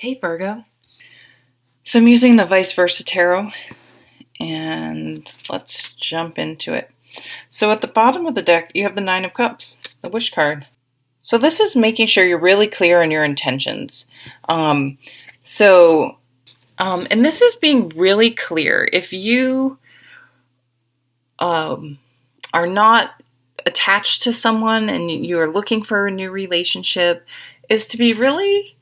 Hey Virgo. So I'm using the Vice Versa Tarot, and let's jump into it. So at the bottom of the deck, you have the Nine of Cups, the Wish card. So this is making sure you're really clear on your intentions. And this is being really clear. If you are not attached to someone and you are looking for a new relationship, is to be really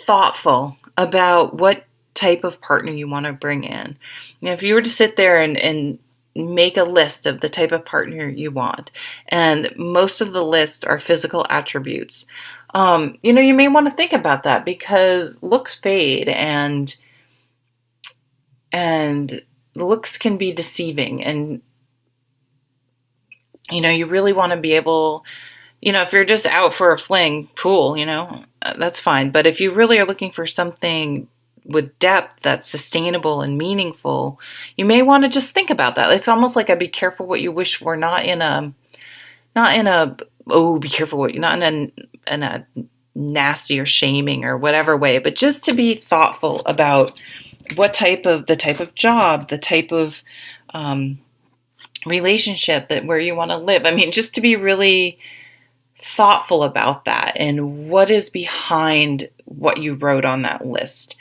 thoughtful about what type of partner you want to bring in. Now, if you were to sit there and make a list of the type of partner you want, and most of the list are physical attributes, you may want to think about that, because looks fade and looks can be deceiving, and you really want to be able, if you're just out for a fling, cool, that's fine. But if you really are looking for something with depth that's sustainable and meaningful, you may want to just think about that. It's almost like a be careful what you wish for, not in a be careful what, not in a nasty or shaming or whatever way, but just to be thoughtful about the type of job, the type of relationship where you want to live. I mean, just to be really thoughtful about that and what is behind what you wrote on that list.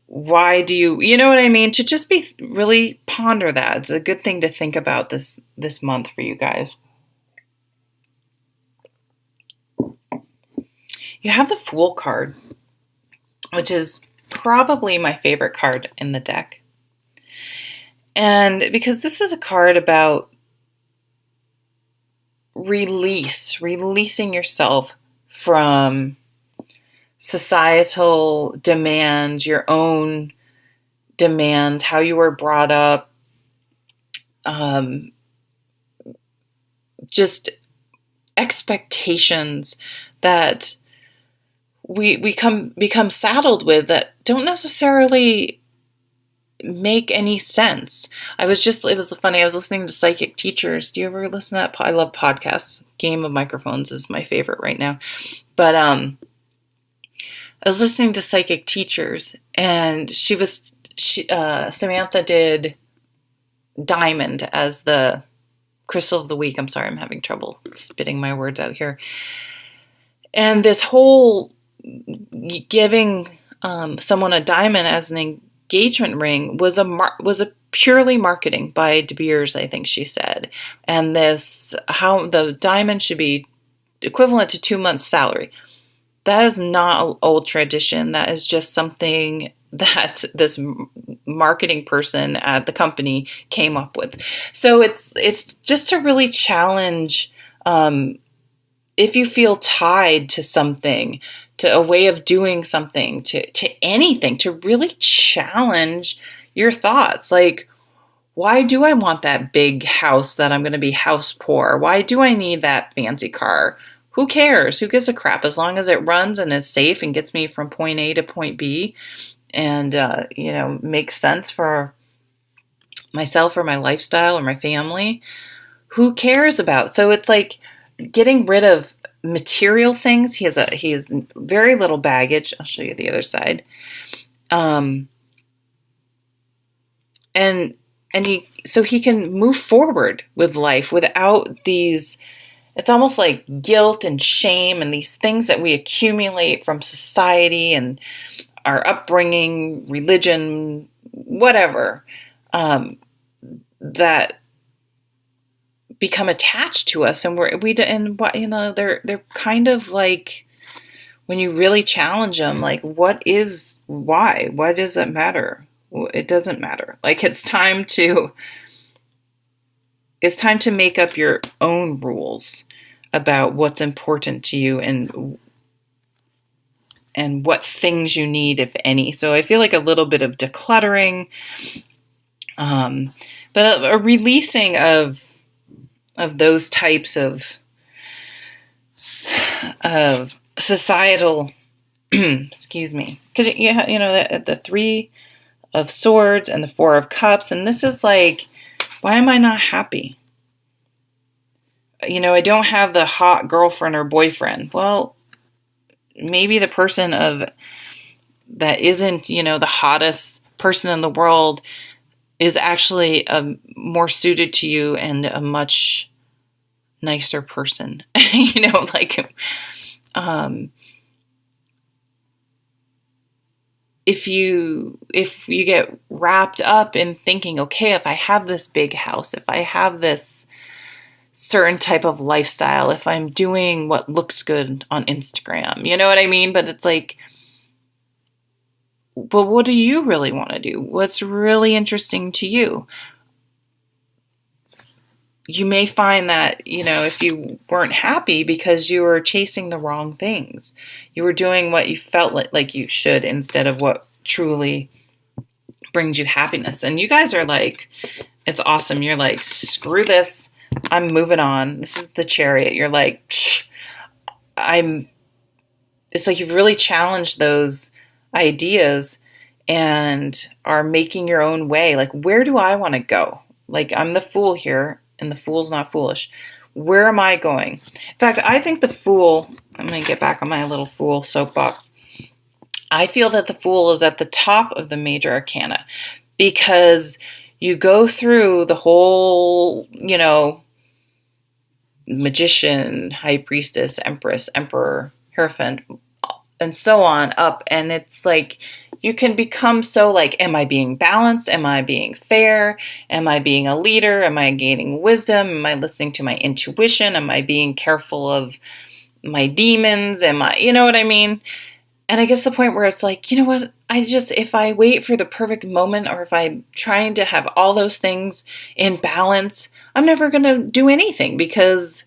Why do you know what I mean? To just be really ponder that. It's a good thing to think about this month for you guys. You have the Fool card, which is probably my favorite card in the deck. And because this is a card about releasing yourself from societal demands, your own demands, how you were brought up, just expectations that we become saddled with that don't necessarily make any sense. It was funny. I was listening to Psychic Teachers. Do you ever listen to that? I love podcasts. Game of Microphones is my favorite right now. But I was listening to Psychic Teachers, and Samantha did Diamond as the crystal of the week. I'm sorry, I'm having trouble spitting my words out here. And this whole giving someone a diamond as an engagement ring was a purely marketing by De Beers, I think she said. And how the diamond should be equivalent to 2 months' salary. That is not an old tradition. That is just something that this marketing person at the company came up with. So it's just to really challenge, if you feel tied to something, to a way of doing something, to anything, to really challenge your thoughts. Like, why do I want that big house that I'm going to be house poor? Why do I need that fancy car? Who cares? Who gives a crap? As long as it runs and is safe and gets me from point A to point B and, makes sense for myself or my lifestyle or my family, who cares about? So it's like getting rid of material things. He has very little baggage. I'll show you the other side. So he can move forward with life without these. It's almost like guilt and shame and these things that we accumulate from society and our upbringing, religion, whatever, that become attached to us, and they're kind of like, when you really challenge them, like, why does that matter? It doesn't matter. Like, it's time to make up your own rules about what's important to you and what things you need, if any. So I feel like a little bit of decluttering, but a releasing of those types of societal, excuse me, because the Three of Swords and the Four of Cups, and this is like, why am I not happy? I don't have the hot girlfriend or boyfriend. Well, maybe the person that isn't, the hottest person in the world is actually more suited to you and a much nicer person. Like, if you get wrapped up in thinking, okay, if I have this big house, if I have this certain type of lifestyle, if I'm doing what looks good on Instagram, you know what I mean? But it's like, but what do you really want to do? What's really interesting to you? You may find that, if you weren't happy because you were chasing the wrong things, you were doing what you felt like you should instead of what truly brings you happiness. And you guys are like, it's awesome. You're like, screw this. I'm moving on. This is the Chariot. You're like, it's like you've really challenged those ideas and are making your own way. Like, where do I want to go? Like, I'm the Fool here, and the Fool's not foolish. Where am I going? In fact, I think the Fool, I'm going to get back on my little Fool soapbox. I feel that the Fool is at the top of the major arcana because you go through the whole, Magician, High Priestess, Empress, Emperor, Hierophant, and so on up. And it's like, you can become so like, am I being balanced? Am I being fair? Am I being a leader? Am I gaining wisdom? Am I listening to my intuition? Am I being careful of my demons? Am I, you know what I mean? And I guess the point where it's like, you know what? If I wait for the perfect moment, or if I'm trying to have all those things in balance, I'm never going to do anything because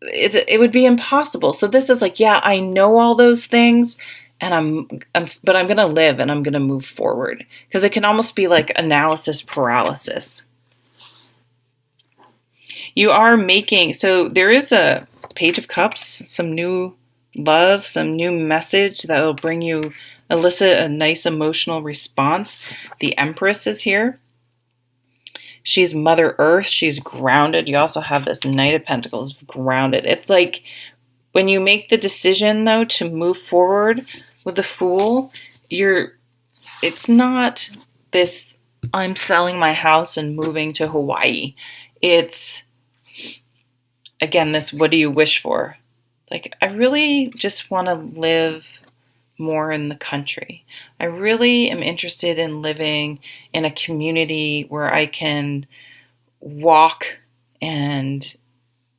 it would be impossible. So this is like, yeah, I know all those things, and but I'm going to live and I'm going to move forward, because it can almost be like analysis paralysis. You are so there is a Page of Cups, some new love, some new message that will elicit a nice emotional response. The Empress is here. She's Mother Earth. She's grounded. You also have this Knight of Pentacles, grounded. It's like when you make the decision, though, to move forward with the Fool, it's not this, I'm selling my house and moving to Hawaii. It's, again, this, what do you wish for? Like, I really just want to live more in the country. I really am interested in living in a community where I can walk and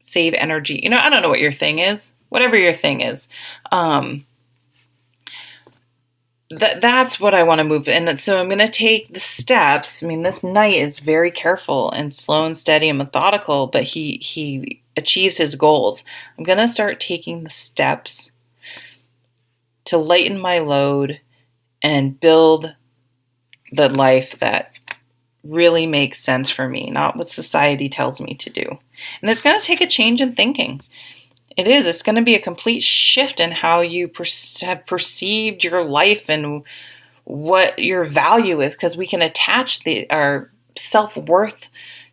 save energy. I don't know what your thing is. Whatever your thing is. That's what I want to move. And so I'm going to take the steps. I mean, this Knight is very careful and slow and steady and methodical, but he achieves his goals. I'm going to start taking the steps to lighten my load and build the life that really makes sense for me, not what society tells me to do. And it's going to take a change in thinking. It is. It's going to be a complete shift in how you have perceived your life and what your value is, because we can attach our self-worth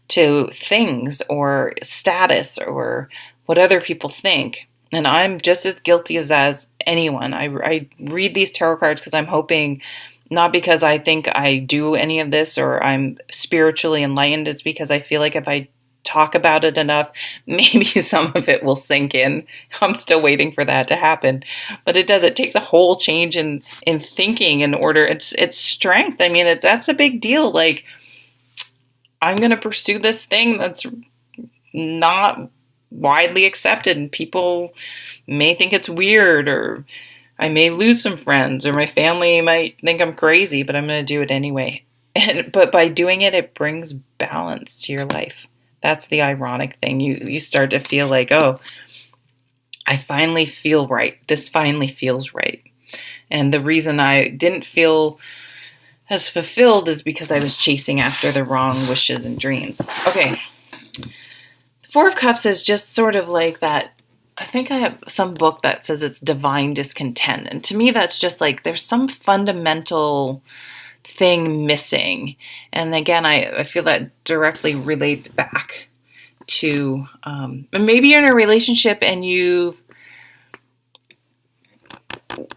to things or status or what other people think. And I'm just as guilty as anyone. I read these tarot cards because I'm hoping, not because I think I do any of this or I'm spiritually enlightened. It's because I feel like if I talk about it enough, maybe some of it will sink in. I'm still waiting for that to happen. But it does. It takes a whole change in thinking in order. It's strength. I mean, that's a big deal. Like, I'm going to pursue this thing that's not widely accepted, and people may think it's weird, or I may lose some friends, or my family might think I'm crazy, but I'm going to do it anyway. But by doing it, it brings balance to your life. That's the ironic thing. You start to feel like, oh, I finally feel right. This finally feels right. And the reason I didn't feel as fulfilled is because I was chasing after the wrong wishes and dreams. Okay. The Four of Cups is just sort of like that. I think I have some book that says it's divine discontent. And to me, that's just like there's some fundamental thing missing. And again, I feel that directly relates back to maybe you're in a relationship and you've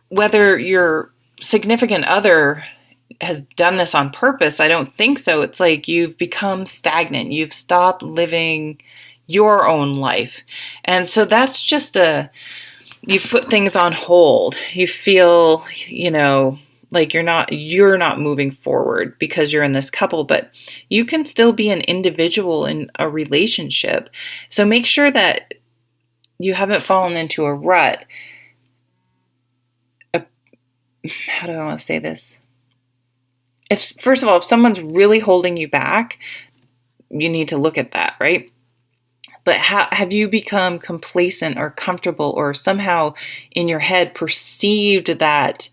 whether your significant other has done this on purpose, I don't think so. It's like you've become stagnant. You've stopped living your own life. And so that's just you've put things on hold. You feel, like you're not moving forward because you're in this couple, but you can still be an individual in a relationship. So make sure that you haven't fallen into a rut. How do I want to say this? First of all, if someone's really holding you back, you need to look at that, right? But have you become complacent or comfortable or somehow in your head perceived that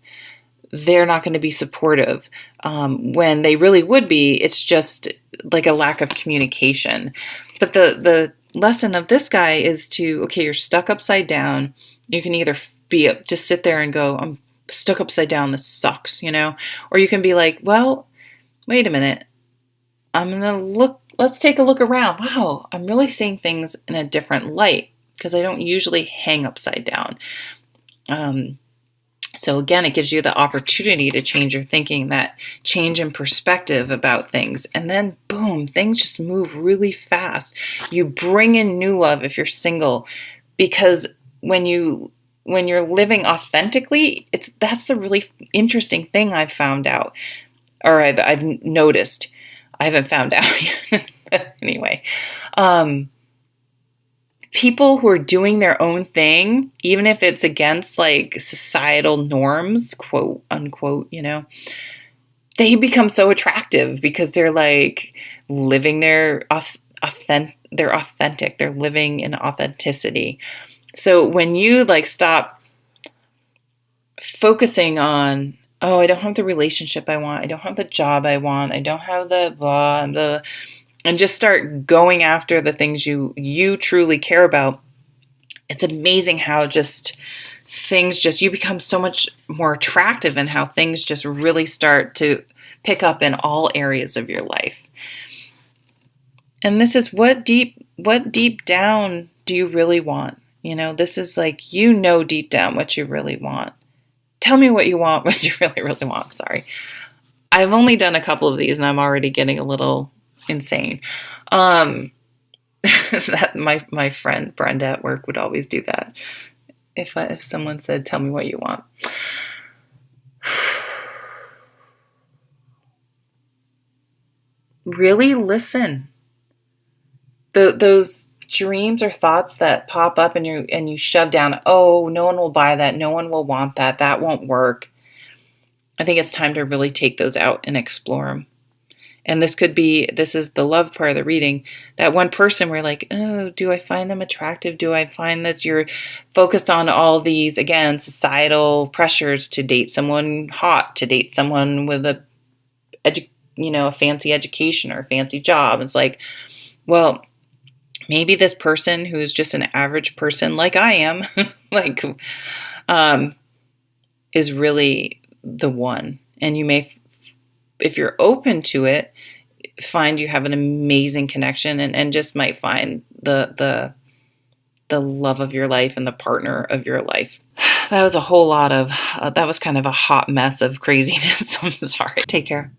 they're not going to be supportive when they really would be? It's just like a lack of communication. But the lesson of this guy is okay, you're stuck upside down. You can either just sit there and go, I'm stuck upside down, this sucks, or you can be like, well, wait a minute, let's take a look around. Wow, I'm really seeing things in a different light because I don't usually hang upside down. So again, it gives you the opportunity to change your thinking, that change in perspective about things. And then boom, things just move really fast. You bring in new love if you're single, because when you're living authentically, that's the really interesting thing I've found out, or I've noticed. I haven't found out yet. Anyway, people who are doing their own thing, even if it's against like societal norms, quote unquote, they become so attractive because they're like living they're authentic. They're living in authenticity. So when you like stop focusing on, oh, I don't have the relationship I want, I don't have the job I want, I don't have the blah, and just start going after the things you truly care about, it's amazing how you become so much more attractive, and how things just really start to pick up in all areas of your life. And this is what deep down do you really want? This is like, deep down what you really want. Tell me what you want, what you really, really want. Sorry. I've only done a couple of these and I'm already getting a little insane. That my friend Brenda at work would always do that. If someone said, tell me what you want. Really listen. Those dreams or thoughts that pop up and you shove down, oh, no one will buy that, no one will want that, that won't work. I think it's time to really take those out and explore them. And this is the love part of the reading, that one person where like, oh, do I find them attractive? Do I find that you're focused on all these, again, societal pressures to date someone hot, to date someone with a fancy education or a fancy job? It's like, well, maybe this person who's just an average person like I am, is really the one. And you may, if you're open to it, find you have an amazing connection and just might find the love of your life and the partner of your life. That was a whole lot of, that was kind of a hot mess of craziness. I'm sorry. Take care.